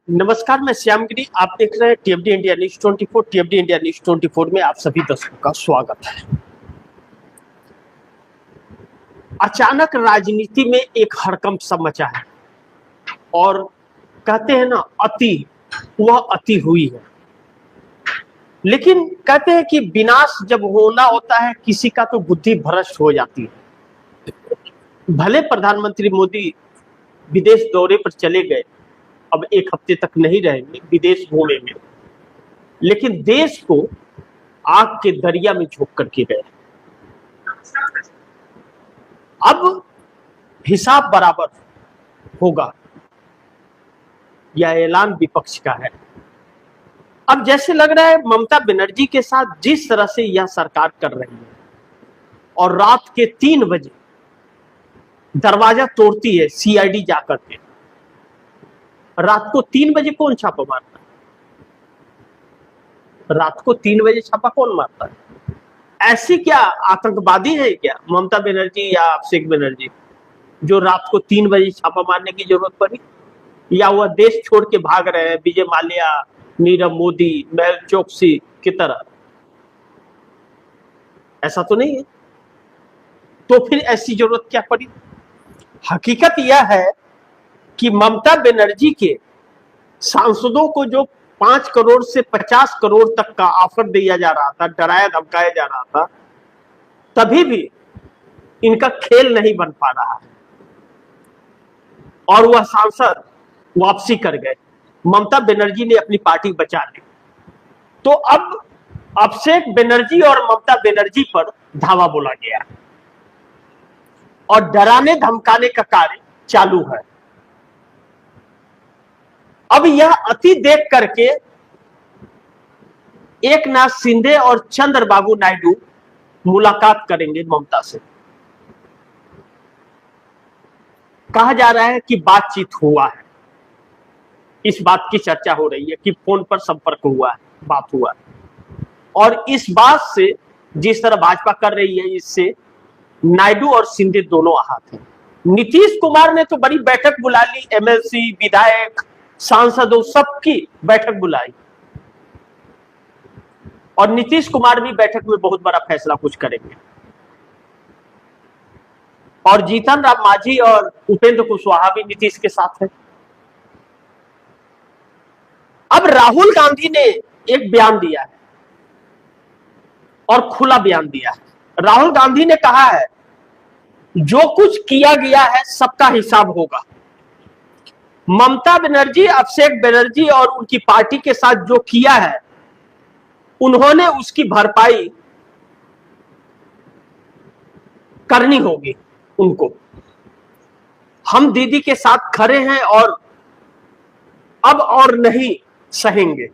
नमस्कार, मैं श्यामगिरी। आप देख रहे हैं टीएफडी इंडिया न्यूज 24। टीएफडी इंडिया न्यूज 24 में आप सभी दर्शकों का स्वागत है। अचानक राजनीति में एक हड़कंप सा मचा है और कहते हैं ना, वह अति हुई है। लेकिन कहते हैं कि विनाश जब होना होता है किसी का तो बुद्धि भ्रष्ट हो जाती है। भले प्रधानमंत्री मोदी विदेश दौरे पर चले गए, अब एक हफ्ते तक नहीं रहेंगे, विदेश घूमेंगे, लेकिन देश को आग के दरिया में झोंक करके गए। अब हिसाब बराबर होगा, यह ऐलान विपक्ष का है। अब जैसे लग रहा है ममता बनर्जी के साथ जिस तरह से यह सरकार कर रही है और रात के 3 बजे दरवाजा तोड़ती है सीआईडी जाकर के। रात को 3 बजे कौन छापा मारता है? रात को 3 बजे छापा कौन मारता है? ऐसी क्या आतंकवादी है क्या ममता बनर्जी या अभिषेक बनर्जी, जो रात को 3 बजे छापा मारने की जरूरत पड़ी? या वह देश छोड़ के भाग रहे हैं विजय माल्या, नीरव मोदी, मेहुल चोकसी की तरह? ऐसा तो नहीं है। तो फिर ऐसी जरूरत क्या पड़ी? हकीकत यह है कि ममता बनर्जी के सांसदों को जो 5 करोड़ से 50 करोड़ तक का ऑफर दिया जा रहा था, डराया धमकाया जा रहा था, तभी भी इनका खेल नहीं बन पा रहा है और वह सांसद वापसी कर गए। ममता बनर्जी ने अपनी पार्टी बचा ली। तो अब अभिषेक बनर्जी और ममता बनर्जी पर धावा बोला गया और डराने धमकाने का कार्य चालू है। अब यह अति देख करके एकनाथ शिंदे और चंद्रबाबू नायडू मुलाकात करेंगे ममता से। कहा जा रहा है कि बातचीत हुआ है, इस बात की चर्चा हो रही है कि फोन पर संपर्क हुआ है, बात हुआ है। और इस बात से जिस तरह भाजपा कर रही है, इससे नायडू और शिंदे दोनों आहत हैं। नीतीश कुमार ने तो बड़ी बैठक बुला ली, एमएलसी, विधायक, सांसदों सबकी बैठक बुलाई और नीतीश कुमार भी बैठक में बहुत बड़ा फैसला कुछ करेंगे। और जीतन राम मांझी और उपेंद्र कुशवाहा भी नीतीश के साथ है। अब राहुल गांधी ने एक बयान दिया है और खुला बयान दिया है। राहुल गांधी ने कहा है, जो कुछ किया गया है सबका हिसाब होगा। ममता बनर्जी, अभिषेक बनर्जी और उनकी पार्टी के साथ जो किया है, उन्होंने उसकी भरपाई करनी होगी उनको। हम दीदी के साथ खड़े हैं और अब और नहीं सहेंगे।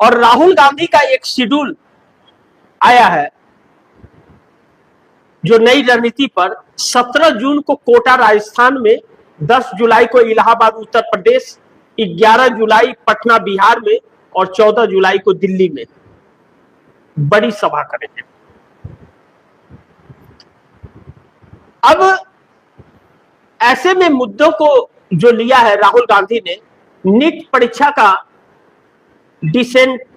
और राहुल गांधी का एक शेड्यूल आया है जो नई रणनीति पर 17 जून को कोटा राजस्थान में, 10 जुलाई को इलाहाबाद उत्तर प्रदेश, 11 जुलाई पटना बिहार में और 14 जुलाई को दिल्ली में बड़ी सभा करेंगे। अब ऐसे में मुद्दों को जो लिया है राहुल गांधी ने, नीट परीक्षा का डिसेंट्रलाइजेशन,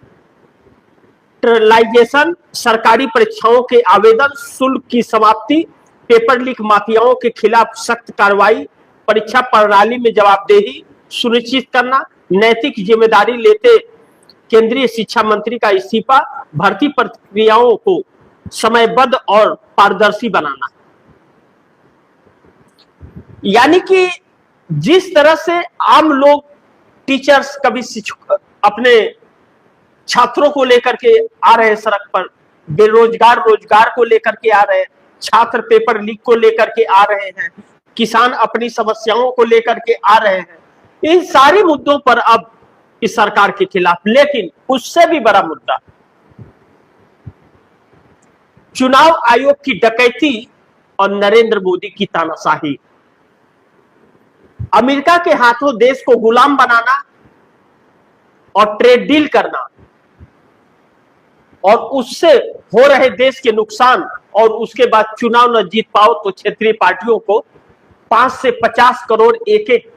सरकारी परीक्षाओं के आवेदन शुल्क की समाप्ति, पेपर लीक माफियाओं के खिलाफ सख्त कार्रवाई, परीक्षा प्रणाली में जवाबदेही सुनिश्चित करना, नैतिक जिम्मेदारी लेते केंद्रीय शिक्षा मंत्री का इस्तीफा, भर्ती प्रक्रियाओं को समयबद्ध और पारदर्शी बनाना। यानी कि जिस तरह से आम लोग, टीचर्स, कभी अपने छात्रों को लेकर के आ रहे हैं सड़क पर, बेरोजगार रोजगार को लेकर के आ रहे हैं, छात्र पेपर लीक को लेकर के आ रहे हैं, किसान अपनी समस्याओं को लेकर के आ रहे हैं, इन सारी मुद्दों पर अब इस सरकार के खिलाफ। लेकिन उससे भी बड़ा मुद्दा चुनाव आयोग की डकैती और नरेंद्र मोदी की तानाशाही। अमेरिका के हाथों देश को गुलाम बनाना और ट्रेड डील करना और उससे हो रहे देश के नुकसान, और उसके बाद चुनाव न जीत पाओ तो क्षेत्रीय पार्टियों को 5 से 50 करोड़ एक एक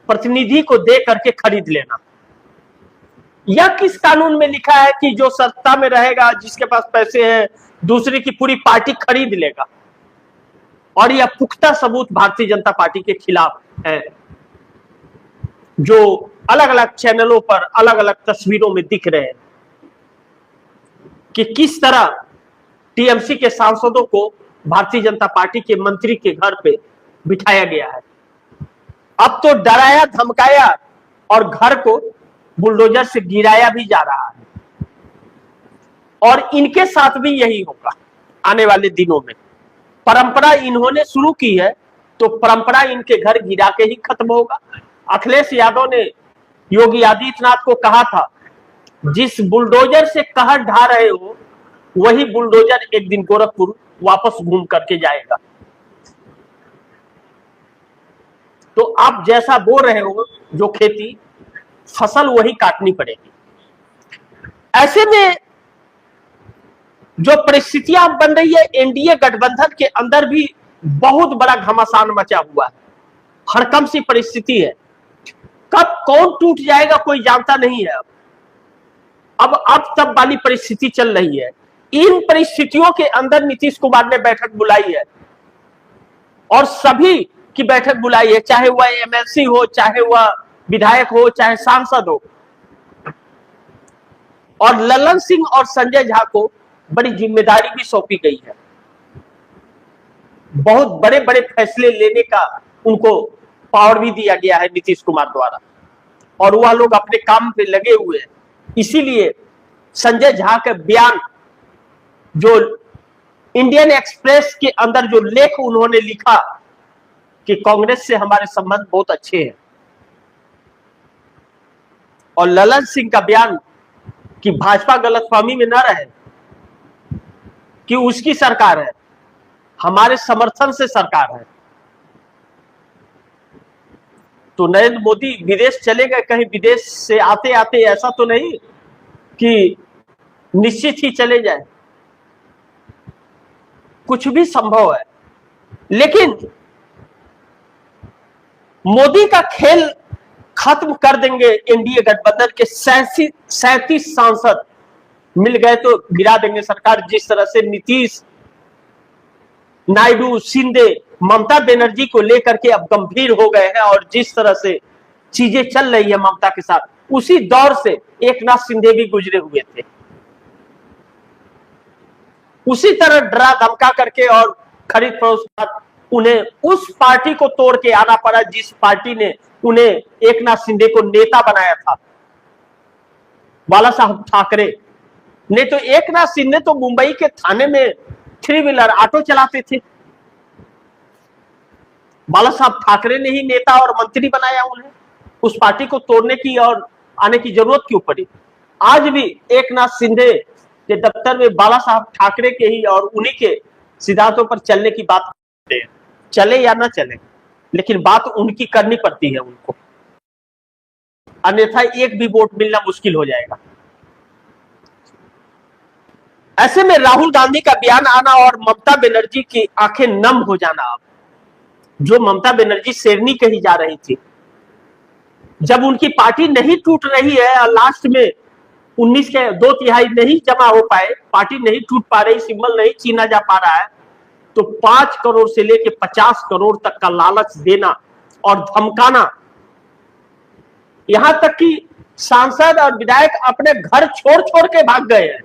प्रतिनिधि को दे करके खरीद लेना। यह किस कानून में लिखा है कि जो सत्ता में रहेगा, जिसके पास पैसे हैं, दूसरे की पूरी पार्टी खरीद लेगा? और यह पुख्ता सबूत भारतीय जनता पार्टी के खिलाफ है, जो अलग अलग चैनलों पर अलग अलग तस्वीरों में दिख रहे हैं कि किस तरह टीएमसी के सांसदों को भारतीय जनता पार्टी के मंत्री के घर पे बिठाया गया है। अब तो डराया धमकाया और घर को बुलडोजर से गिराया भी जा रहा है, और इनके साथ भी यही होगा आने वाले दिनों में। परंपरा इन्होंने शुरू की है तो परंपरा इनके घर गिरा के ही खत्म होगा। अखिलेश यादव ने योगी आदित्यनाथ को कहा था, जिस बुलडोजर से कहर ढा रहे हो वही बुलडोजर एक दिन गोरखपुर वापस घूम करके जाएगा। तो आप जैसा बोल रहे हो जो खेती, फसल वही काटनी पड़ेगी। ऐसे में जो परिस्थितियां बन रही है, एनडीए गठबंधन के अंदर भी बहुत बड़ा घमासान मचा हुआ है। हड़कंप सी परिस्थिति है, कब कौन टूट जाएगा कोई जानता नहीं है। अब तब वाली परिस्थिति चल रही है। इन परिस्थितियों के अंदर नीतीश कुमार ने बैठक बुलाई है, और सभी की बैठक बुलाई है, चाहे वह एमएलसी हो, चाहे वह विधायक हो, चाहे सांसद हो। और ललन सिंह और संजय झा को बड़ी जिम्मेदारी भी सौंपी गई है। बहुत बड़े बड़े फैसले लेने का उनको पावर भी दिया गया है नीतीश कुमार द्वारा, और वह लोग अपने काम पे लगे हुए हैं। इसीलिए संजय झा का बयान, जो इंडियन एक्सप्रेस के अंदर जो लेख उन्होंने लिखा कि कांग्रेस से हमारे संबंध बहुत अच्छे हैं, और ललन सिंह का बयान कि भाजपा गलतफहमी में न रहे कि उसकी सरकार है, हमारे समर्थन से सरकार है। तो नरेंद्र मोदी विदेश चले गए, कहीं विदेश से आते आते ऐसा तो नहीं कि निश्चित ही चले जाए, कुछ भी संभव है। लेकिन मोदी का खेल खत्म कर देंगे एनडीए गठबंधन के 37 सांसद मिल गए तो गिरा देंगे सरकार। जिस तरह से नीतीश, नायडू, शिंदे, ममता बनर्जी को लेकर के अब गंभीर हो गए हैं, और जिस तरह से चीजें चल रही है ममता के साथ, उसी दौर से एकनाथ शिंदे भी गुजरे हुए थे। उसी तरह डरा धमका करके और खरीद फरोख्त उन्हें उस पार्टी को तोड़ के आना पड़ा जिस पार्टी ने उन्हें एकनाथ शिंदे को नेता बनाया था, बाला साहब ठाकरे ने। तो एकनाथ शिंदे तो मुंबई के थाने में 3 व्हीलर ऑटो चलाते थे, बाला साहब ठाकरे ने ही नेता और मंत्री बनाया उन्हें। उस पार्टी को तोड़ने की और आने की जरूरत क्यों पड़ी? आज भी एकनाथ शिंदे के दफ्तर में बाला साहब ठाकरे के ही और उन्हीं के सिद्धांतों पर चलने की बात करते हैं। चले या ना चले, लेकिन बात उनकी करनी पड़ती है उनको, अन्यथा एक भी वोट मिलना मुश्किल हो जाएगा। ऐसे में राहुल गांधी का बयान आना और ममता बनर्जी की आंखें नम हो जाना, अब जो ममता बनर्जी शेरनी कही जा रही थी, जब उनकी पार्टी नहीं टूट रही है और लास्ट में 19 के 2/3 नहीं जमा हो पाए, पार्टी नहीं टूट पा रही, सिंबल नहीं छीना जा पा रहा है, तो 5 करोड़ से लेके 50 करोड़ तक का लालच देना और धमकाना, यहां तक कि सांसद और विधायक अपने घर छोड़ छोड़ के भाग गए हैं,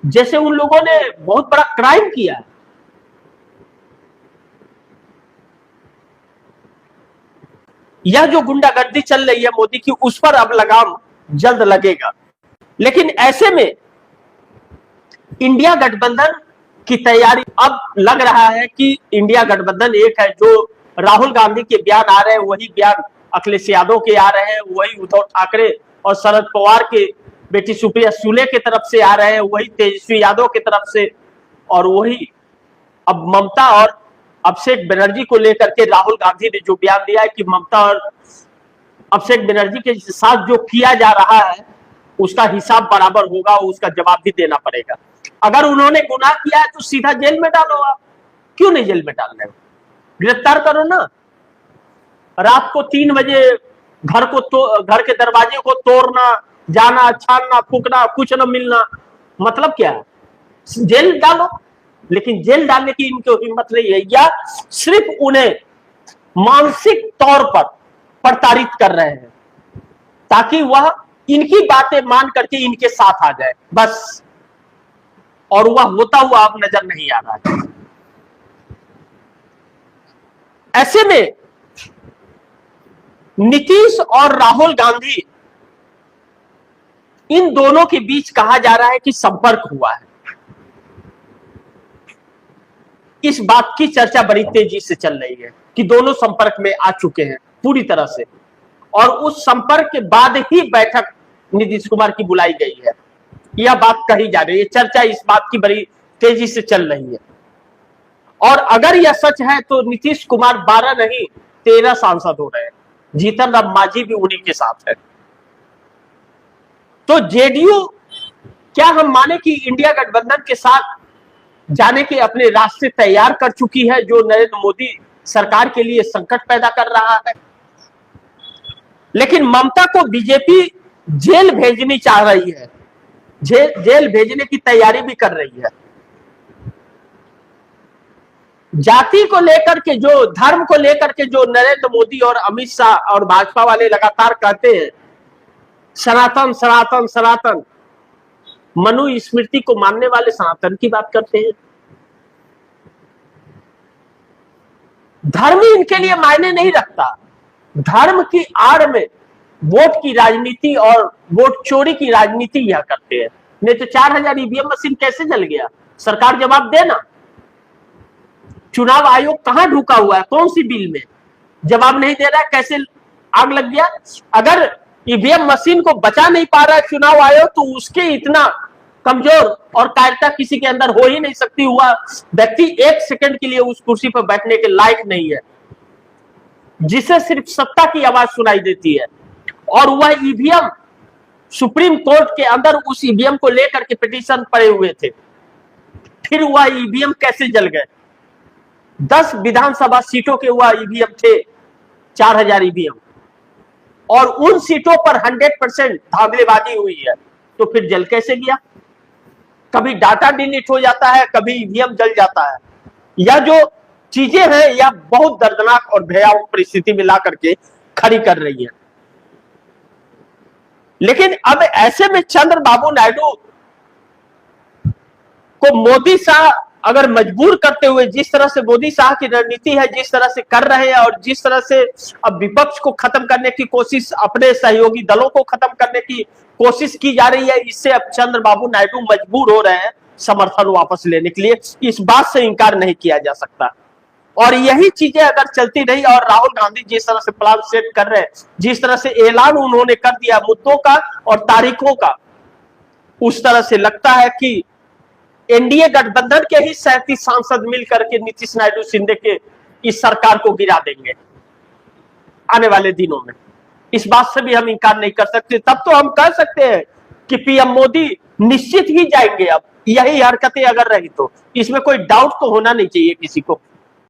जैसे उन लोगों ने बहुत बड़ा क्राइम किया है। यह जो गुंडागर्दी चल रही है मोदी की, उस पर अब लगाम जल्द लगेगा। लेकिन ऐसे में इंडिया गठबंधन की तैयारी, अब लग रहा है कि इंडिया गठबंधन एक है। जो राहुल गांधी के बयान आ रहे हैं वही बयान अखिलेश यादव के आ रहे हैं, वही उद्धव ठाकरे और शरद पवार के बेटी सुप्रिया सुले की तरफ से आ रहे हैं, वही तेजस्वी यादव की तरफ से, और वही अब ममता और अभिषेक बनर्जी को लेकर के राहुल गांधी ने जो बयान दिया है कि ममता और अभिषेक बनर्जी के साथ जो किया जा रहा है उसका हिसाब बराबर होगा, उसका जवाब भी देना पड़ेगा। अगर उन्होंने गुनाह किया है तो सीधा जेल में डालो। आप क्यों नहीं जेल में डाल रहे हो? गिरफ्तार करो ना। रात को 3 बजे घर के दरवाजे को तोड़ना, जाना, छानना, फूकना, कुछ न मिलना, मतलब क्या है? जेल डालो। लेकिन जेल डालने की इनको हिम्मत नहीं है, या सिर्फ उन्हें मानसिक तौर पर प्रताड़ित कर रहे हैं ताकि वह इनकी बातें मान करके इनके साथ आ जाए, बस। और वह होता हुआ अब नजर नहीं आ रहा है। ऐसे में नीतीश और राहुल गांधी, इन दोनों के बीच कहा जा रहा है कि संपर्क हुआ है। इस बात की चर्चा बड़ी तेजी से चल रही है कि दोनों संपर्क में आ चुके हैं पूरी तरह से, और उस संपर्क के बाद ही बैठक नीतीश कुमार की बुलाई गई है, यह बात कही जा रही है। चर्चा इस बात की बड़ी तेजी से चल रही है। और अगर यह सच है तो नीतीश कुमार 12 नहीं 13 सांसद हो रहे हैं। जीतन राम मांझी भी उन्हीं के साथ है। तो जेडीयू, क्या हम माने कि इंडिया गठबंधन के साथ जाने के अपने रास्ते तैयार कर चुकी है, जो नरेंद्र मोदी सरकार के लिए संकट पैदा कर रहा है? लेकिन ममता को बीजेपी जेल भेजनी चाह रही है, जेल भेजने की तैयारी भी कर रही है। जाति को लेकर के, जो धर्म को लेकर के जो नरेंद्र मोदी और अमित शाह और भाजपा वाले लगातार कहते हैं सनातन सनातन सनातन, मनुस्मृति को मानने वाले सनातन की बात करते हैं। धर्म इनके लिए मायने नहीं रखता। धर्म की आड़ में वोट की राजनीति और वोट चोरी की राजनीति यह करते हैं। नहीं तो 4000 ईवीएम मशीन कैसे जल गया? सरकार जवाब देना। चुनाव आयोग कहां ढुका हुआ है? कौन सी बिल में? जवाब नहीं दे रहा है, कैसे आग लग गया? अगर ईवीएम मशीन को बचा नहीं पा रहा है चुनाव आयोग, तो उसके इतना कमजोर और कायरता किसी के अंदर हो ही नहीं सकती। हुआ व्यक्ति 1 सेकंड के लिए उस कुर्सी पर बैठने के लायक नहीं है, जिसे सिर्फ सत्ता की आवाज सुनाई देती है। और वह ईवीएम सुप्रीम कोर्ट के अंदर उस ईवीएम को लेकर के पिटीशन पड़े हुए थे, फिर वह ईवीएम कैसे जल गए? 10 विधानसभा सीटों के वह ईवीएम थे, 4000 ईवीएम, और उन सीटों पर 100% धांधलेबाजी हुई है, तो फिर जल कैसे गया? कभी डाटा डिलीट हो जाता है, कभी ईवीएम जल जाता है। यह जो चीजें हैं यह बहुत दर्दनाक और भयावह परिस्थिति में ला करके खड़ी कर रही है। लेकिन अब ऐसे में चंद्रबाबू नायडू को मोदी शाह अगर मजबूर करते हुए, जिस तरह से मोदी शाह की रणनीति है, जिस तरह से कर रहे हैं, और जिस तरह से अब विपक्ष को खत्म करने की कोशिश, अपने सहयोगी दलों को खत्म करने की कोशिश की जा रही है, इससे अब चंद्रबाबू नायडू मजबूर हो रहे हैं समर्थन वापस लेने के लिए। इस बात से इंकार नहीं किया जा सकता। और यही चीजें अगर चलती रही और राहुल गांधी जिस तरह से प्लान सेट कर रहे हैं, जिस तरह से ऐलान उन्होंने कर दिया मुद्दों का और तारीखों का, उस तरह से लगता है कि एनडीए गठबंधन के ही 37 सांसद मिलकर के नीतीश नायडू शिंदे के इस सरकार को गिरा देंगे आने वाले दिनों में। इस बात से भी हम इंकार नहीं कर सकते। तब तो हम कह सकते हैं कि पीएम मोदी निश्चित ही जाएंगे। अब यही हरकतें अगर रही तो इसमें कोई डाउट तो होना नहीं चाहिए किसी को।